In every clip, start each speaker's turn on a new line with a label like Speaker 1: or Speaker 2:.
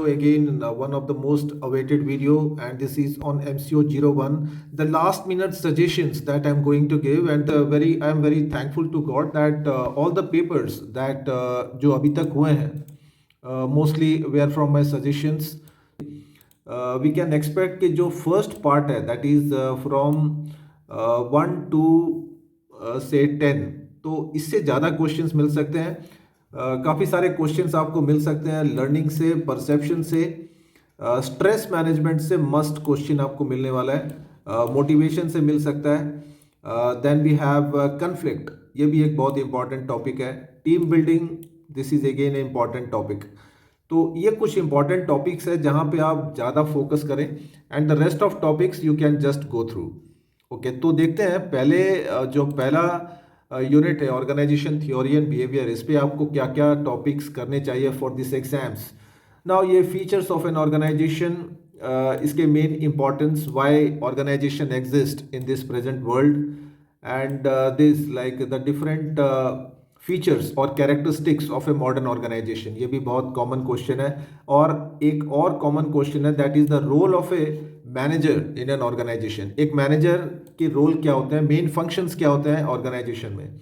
Speaker 1: again one of the most awaited video, and this is on MCO 01, the last minute suggestions that I'm going to give. And I'm very thankful to God that all the papers that जो अभी तक हुए हैं mostly were from my suggestions. We can expect कि जो first part है that is from 1 to say 10, तो इससे ज़्यादा क्वेश्चंस मिल सकते हैं. काफ़ी सारे क्वेश्चंस आपको मिल सकते हैं लर्निंग से, परसेप्शन से, स्ट्रेस मैनेजमेंट से मस्ट क्वेश्चन आपको मिलने वाला है, मोटिवेशन से मिल सकता है. देन वी हैव कन्फ्लिक्ट, ये भी एक बहुत इंपॉर्टेंट टॉपिक है. Team building, this is again A important topic. तो ये कुछ इंपॉर्टेंट टॉपिक्स है जहाँ पे आप ज़्यादा फोकस करें, and the rest of topics you can just go through. Okay, तो देखते हैं पहले जो पहला यूनिट है ऑर्गेनाइजेशन थ्योरी एंड बिहेवियर, इस पे आपको क्या क्या टॉपिक्स करने चाहिए फॉर दिस एग्जाम्स. नाउ ये फीचर्स ऑफ एन ऑर्गेनाइजेशन, इसके main importance, why organization exist in this present world, and this like the different features और characteristics of a modern organization. ये भी बहुत कॉमन क्वेश्चन है. और एक और कॉमन क्वेश्चन है, that is the role of a manager in an organization. एक मैनेजर के रोल क्या होते हैं, मेन फंक्शंस क्या होते हैं ऑर्गेनाइजेशन में.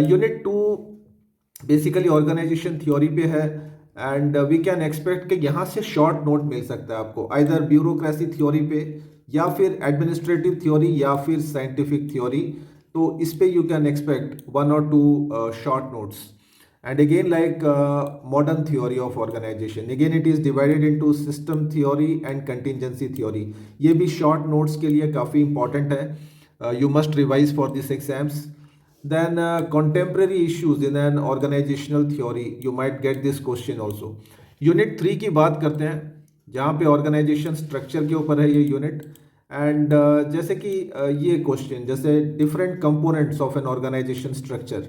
Speaker 1: यूनिट 2 बेसिकली ऑर्गेनाइजेशन थ्योरी पे है, एंड वी कैन एक्सपेक्ट कि यहाँ से शॉर्ट नोट मिल सकता है आपको, आइदर ब्यूरोक्रेसी थ्योरी पे, या फिर एडमिनिस्ट्रेटिव थ्योरी, या फिर साइंटिफिक थ्योरी. तो इस पे you can expect 1 or 2 short notes. And again, like modern theory of organization, again it is divided into system theory and contingency theory. ये भी short notes के लिए काफ़ी important है. You must revise for these exams. Then contemporary issues in an organizational theory, you might get this question also. Unit 3 की बात करते हैं, जहाँ पे organization structure के ऊपर है ये unit. एंड जैसे कि ये क्वेश्चन, जैसे different components of an organization structure,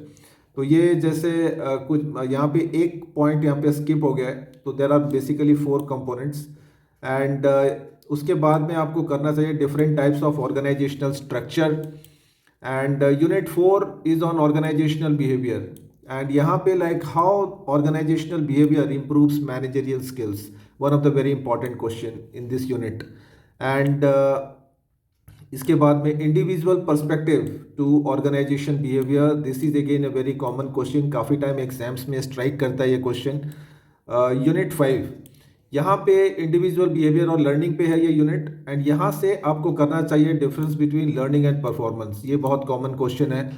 Speaker 1: तो ये जैसे कुछ यहाँ पे एक पॉइंट यहाँ पे स्किप हो गया है. तो there are basically 4 components, and उसके बाद में आपको करना चाहिए different types of organizational structure. And unit 4 is on organizational behaviour, and यहाँ पे like how organizational behaviour improves managerial skills, one of the very important question in this unit. And इसके बाद में individual perspective to organization behaviour, this is again a very common question, काफ़ी time exams में strike करता है ये question. Unit 5, यहाँ पे इंडिविजुअल बिहेवियर और लर्निंग पे है ये यूनिट, एंड यहाँ से आपको करना चाहिए difference between learning and performance. ये बहुत कॉमन क्वेश्चन है,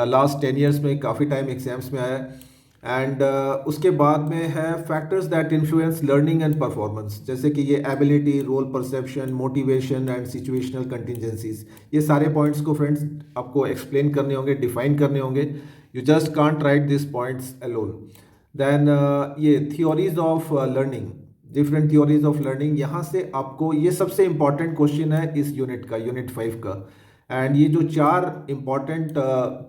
Speaker 1: लास्ट 10 ईयर्स में काफ़ी टाइम एग्जाम्स में आया है. एंड उसके बाद में है factors that influence learning and performance, जैसे कि ये ability, role perception, motivation and situational contingencies. ये सारे पॉइंट्स को फ्रेंड्स आपको एक्सप्लेन करने होंगे, डिफाइन करने होंगे. You just can't write this points alone. Then ये theories of learning, different theories of learning, यहाँ से आपको ये सबसे इंपॉर्टेंट क्वेश्चन है इस यूनिट का, यूनिट 5 का. एंड ये जो 4 इंपॉर्टेंट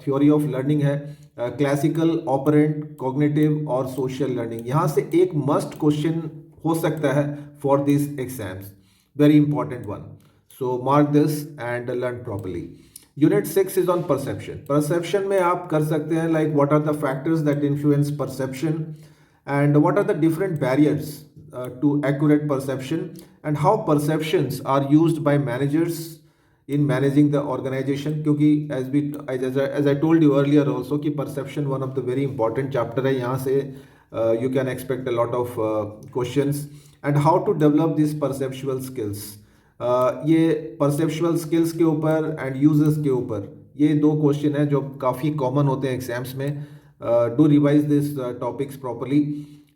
Speaker 1: थ्योरी ऑफ लर्निंग है, क्लासिकल, ऑपरेंट, कॉग्निटिव और सोशल लर्निंग, यहाँ से एक मस्ट क्वेश्चन हो सकता है for this exams, very important one. So mark this and learn properly. Unit 6 is on perception. Perception में आप कर सकते हैं like what are the factors that influence perception, and what are the different barriers to accurate perception, and how perceptions are used by managers in managing the organization. क्योंकि as I told you earlier also कि perception one of the very important chapter है, यहाँ से you can expect a lot of questions. and how to develop these perceptual skills, ये perceptual skills के ऊपर and uses के ऊपर ये 2 क्वेश्चन हैं जो काफ़ी कॉमन होते हैं एग्जाम्स में. Do revise this topics properly.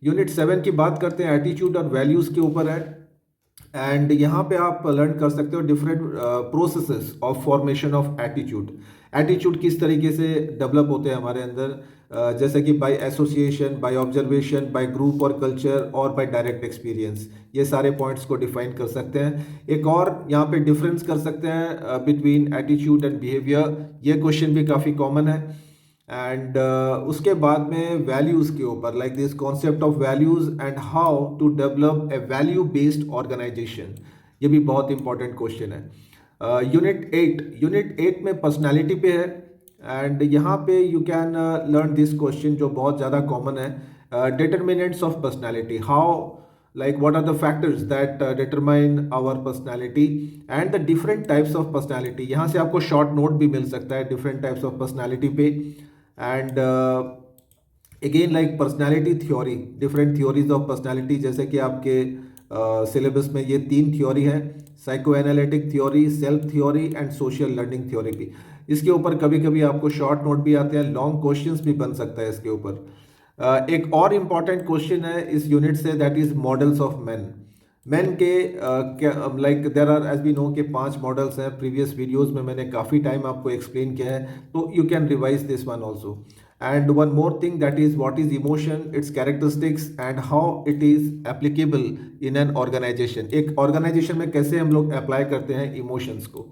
Speaker 1: Unit 7 की बात करते हैं, एटीट्यूड और वैल्यूज़ के ऊपर है, एंड यहाँ पे आप लर्न कर सकते हो different processes of formation of attitude. Attitude किस तरीके से डेवलप होते हैं हमारे अंदर, जैसे कि by association, by observation, by group और कल्चर, और बाय डायरेक्ट एक्सपीरियंस. ये सारे पॉइंट्स को डिफाइन कर सकते हैं. एक और यहाँ पे डिफरेंस कर सकते हैं बिटवीन एटीट्यूड एंड बिहेवियर, ये क्वेश्चन भी काफ़ी कॉमन है. एंड उसके बाद में वैल्यूज़ के ऊपर, like this concept of values and how to develop a value based organization, ये भी बहुत इंपॉर्टेंट क्वेश्चन है. यूनिट 8 में पर्सनैलिटी पे है, एंड यहाँ पे you can learn this question जो बहुत ज़्यादा कॉमन है, determinants of personality, how like what are the factors that determine our personality and the different types of personality. यहाँ से आपको short note भी मिल सकता है different types of personality पे. And again like personality theory, different theories of personality, जैसे कि आपके सिलेबस में ये 3 थ्योरी है, psycho analytic theory, self theory and social learning theory भी. इसके ऊपर कभी कभी आपको शॉर्ट नोट भी आते हैं, लॉन्ग क्वेश्चंस भी बन सकता है इसके ऊपर. एक और इम्पॉर्टेंट क्वेश्चन है इस यूनिट से, that is models of man. Man के like there are as we know के 5 मॉडल्स हैं. प्रीवियस वीडियोस में मैंने काफ़ी टाइम आपको एक्सप्लेन किया है, तो you can revise this one also. And one more thing, that is what is emotion, its characteristics and how it is applicable in an organization. एक organization में कैसे हम लोग apply करते हैं emotions को.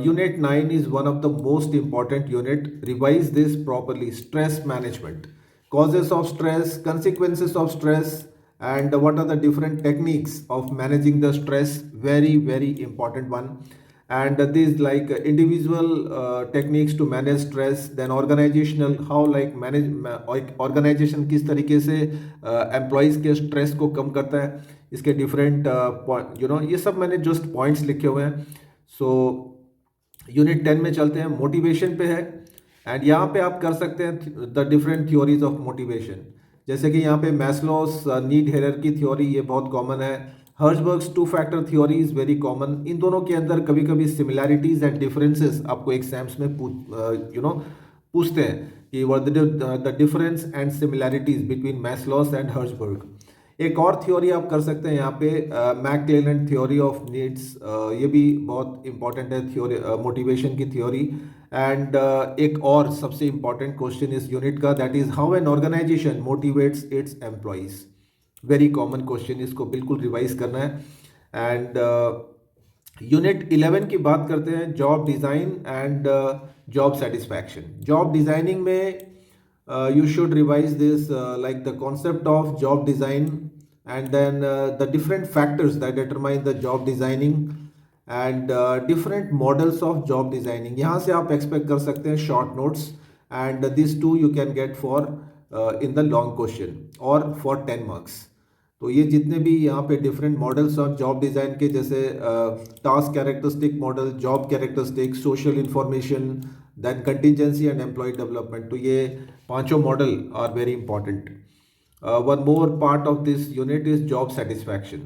Speaker 1: Unit 9 is one of the most important unit. Revise this properly. Stress management, causes of stress, consequences of stress, and what are the different techniques of managing the stress. Very very important one. And these like individual techniques to manage stress, then organizational, how like organization किस तरीके से employees के stress को कम करता है, इसके different ये सब मैंने just points लिखे हुए हैं. So यूनिट 10 में चलते हैं, मोटिवेशन पे है. एंड यहाँ पे आप कर सकते हैं the different theories of motivation, जैसे कि यहाँ पे मैस्लोस नीड हायरार्की थ्योरी, ये बहुत कॉमन है. Herzberg's 2 factor theory is very common. इन दोनों के अंदर कभी कभी सिमिलैरिटीज एंड डिफरेंसेस आपको एग्जाम्स में पूछते हैं कि what the difference and similarities between Maslow's and Herzberg. एक और थ्योरी आप कर सकते हैं यहाँ पे, मैकक्लेलन थ्योरी ऑफ नीड्स, ये भी बहुत इंपॉर्टेंट है थ्योरी, मोटिवेशन की थ्योरी. एंड एक और सबसे इंपॉर्टेंट क्वेश्चन इस यूनिट का, that is how an organization motivates its employees. Very common question, इसको बिल्कुल रिवाइज करना है. एंड यूनिट 11 की बात करते हैं, job design and job satisfaction. Job designing में you should revise this like the concept of job design, and then the different factors that determine the job designing, and different models of job designing. यहाँ से आप expect कर सकते हैं short notes, and these two you can get for in the long question or for 10 marks. तो ये जितने भी यहाँ पे different models of job design के, जैसे task characteristic model, job characteristic, social information, then contingency and employ development, तो ये 5 model are very important. One more part of this unit is job satisfaction,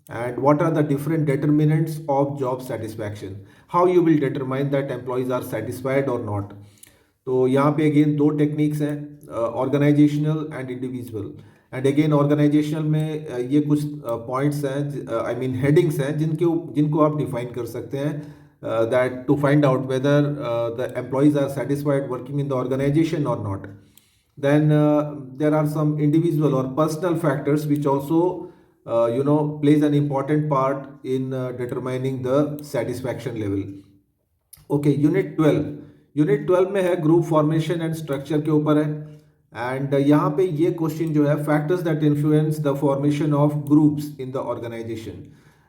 Speaker 1: and what are the different determinants of job satisfaction, how you will determine that employees are satisfied और not. तो यहाँ पे again 2 techniques हैं, organizational and individual. And again organisational में ये कुछ points हैं, I mean headings हैं, जिनको आप डिफाइन कर सकते हैं, that to find out whether the employees are satisfied working in the organization और not. Then there are some individual और personal factors which also plays an important part in determining the satisfaction level. Okay, unit 12 में है group formation and structure के ऊपर है. And यहाँ पे ये क्वेश्चन जो है, factors that influence the formation of groups in the organization.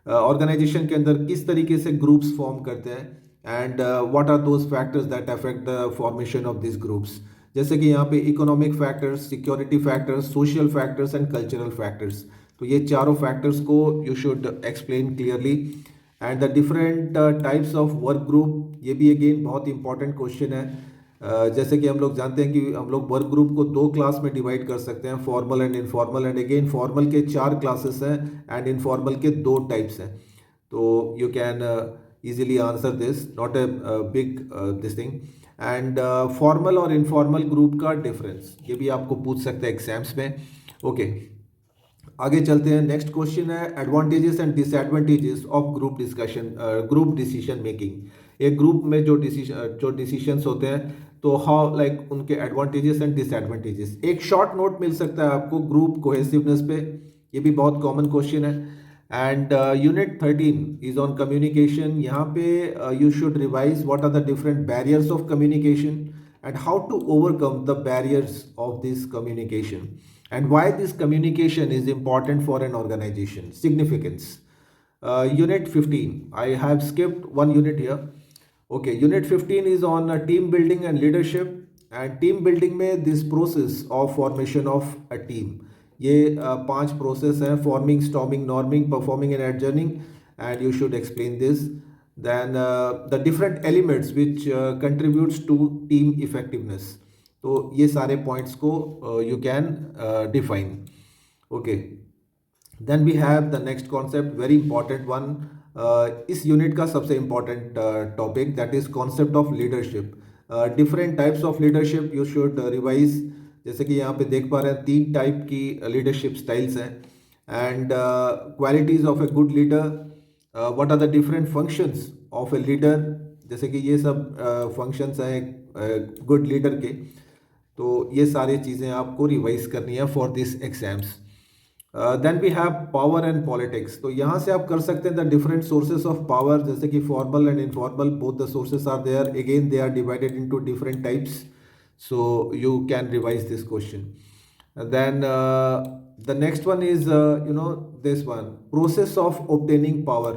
Speaker 1: Organization के अंदर किस तरीके से ग्रुप्स फॉर्म करते हैं, and what are those factors that affect the formation of this groups. जैसे कि यहाँ पे economic factors, security factors, social factors and cultural factors. तो ये चारों फैक्टर्स को you should explain clearly. And the different types of work group, ये भी अगेन बहुत इंपॉर्टेंट क्वेश्चन है. जैसे कि हम लोग जानते हैं कि हम लोग वर्क ग्रुप को 2 क्लास में डिवाइड कर सकते हैं, formal and informal. And again formal के 4 क्लासेस हैं एंड इनफॉर्मल के 2 टाइप्स हैं. तो you can easily answer this, not a big this thing. And formal और इनफॉर्मल ग्रुप का डिफरेंस, ये भी आपको पूछ सकते हैं एग्जाम्स में. ओके, आगे चलते हैं. नेक्स्ट क्वेश्चन है, advantages and disadvantages of group discussion, group decision making. एक ग्रुप में जो डिसीजंस होते हैं, तो हाउ लाइक उनके एडवांटेजेस एंड डिसएडवांटेजेस. एक शॉर्ट नोट मिल सकता है आपको ग्रुप कोहेसिवनेस पे, ये भी बहुत कॉमन क्वेश्चन है. And unit 13 is on communication. यहाँ पे you should revise what are the different barriers of communication and how to overcome the barriers of this communication, and why this communication is important for an organization. Significance. Unit 15, I have skipped one unit here. Okay, unit 15 is on team building and leadership. And team building में this process of formation of a team, ये 5 process हैं: forming, storming, norming, performing and एडजर्निंग, and you should explain this. Then the different elements which contributes to team effectiveness. तो ये सारे points को you can define. Okay, then we have the next concept, very important one. इस unit का सबसे important topic, that is concept of leadership. Different types of leadership you should revise. जैसे कि यहाँ पे देख पा रहे हैं 3 टाइप की लीडरशिप स्टाइल्स हैं. And qualities of a good leader, what are the different functions of a leader. जैसे कि ये सब फंक्शंस हैं गुड लीडर के. तो ये सारी चीज़ें आपको रिवाइज करनी है for this exams. Then we have power and politics. तो यहाँ से आप कर सकते हैं the different sources of power, जैसे कि formal and informal, both the sources are there. Again they are divided into different types, so you can revise this question. Then the next one is this one, process of obtaining power,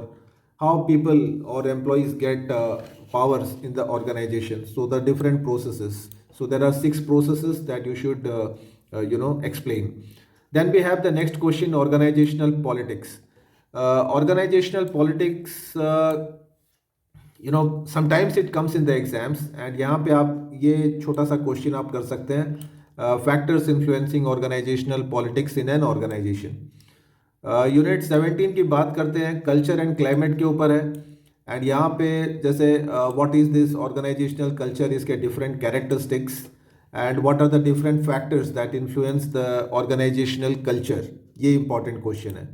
Speaker 1: how people or employees get powers in the organization. So the different processes, so there are 6 processes that you should explain. Then we have the next question, organizational politics. Organizational politics, sometimes it comes in the exams, and यहाँ पे आप ये छोटा सा question आप कर सकते हैं, factors influencing organizational politics in an organization. Unit 17 की बात करते हैं, कल्चर एंड क्लाइमेट के ऊपर है. एंड यहाँ पे जैसे what is this organizational culture, इसके different characteristics, and what are the different factors that influence the organizational culture, ये इंपॉर्टेंट क्वेश्चन है.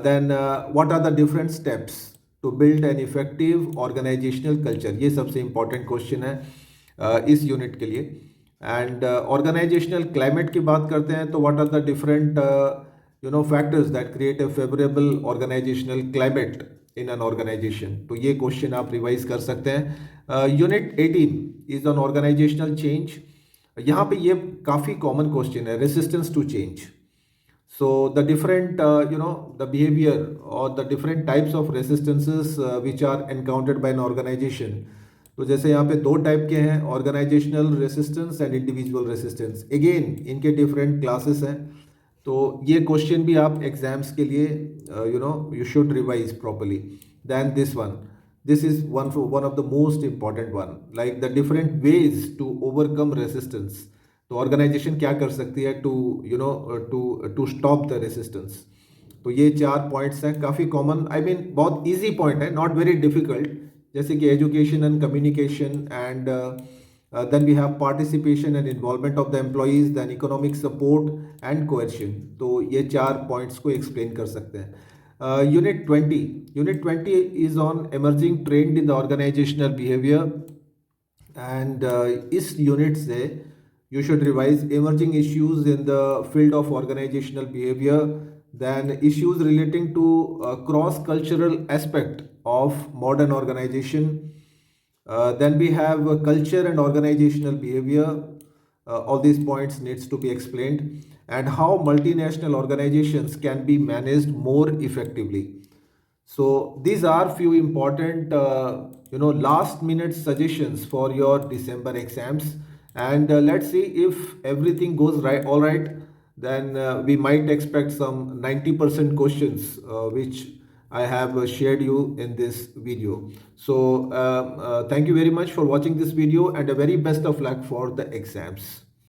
Speaker 1: Then what are the different steps to build an effective organizational culture, ये सबसे important question है इस unit के लिए. And organizational climate की बात करते हैं, तो what are the different factors that create a favourable organizational climate in an organization. तो ये क्वेश्चन आप रिवाइज कर सकते हैं. Unit 18 is on organizational change. यहाँ पे ये काफ़ी कॉमन क्वेश्चन है, resistance to change. So the different, the behavior or the different types of resistances which are encountered by an organization. तो जैसे यहाँ पे 2 टाइप के हैं, organisational resistance and individual resistance. Again इनके डिफरेंट क्लासेस हैं. तो ये क्वेश्चन भी आप एग्जाम्स के लिए you should revise properly. Then this one, this is one of the most important one, like the different ways to overcome resistance. तो organisation क्या कर सकती है टू स्टॉप द रेसिस्टेंस. तो ये 4 पॉइंट्स हैं, काफ़ी कॉमन, आई मीन बहुत इजी पॉइंट है, नॉट वेरी डिफिकल्ट. जैसे कि education and communication, and then we have participation and involvement of the employees, then economic support and coercion. तो ये 4 पॉइंट्स को एक्सप्लेन कर सकते हैं. Unit 20 is on emerging trend in the organizational behaviour. And इस unit से you should revise emerging issues in the field of organizational behavior, then issues relating to cross-cultural aspect of modern organization. Then we have culture and organizational behavior. All these points needs to be explained, and how multinational organizations can be managed more effectively. So these are few important last minute suggestions for your December exams. And let's see if everything goes right, all right, then we might expect some 90% questions which I have shared you in this video. So thank you very much for watching this video, and a very best of luck for the exams.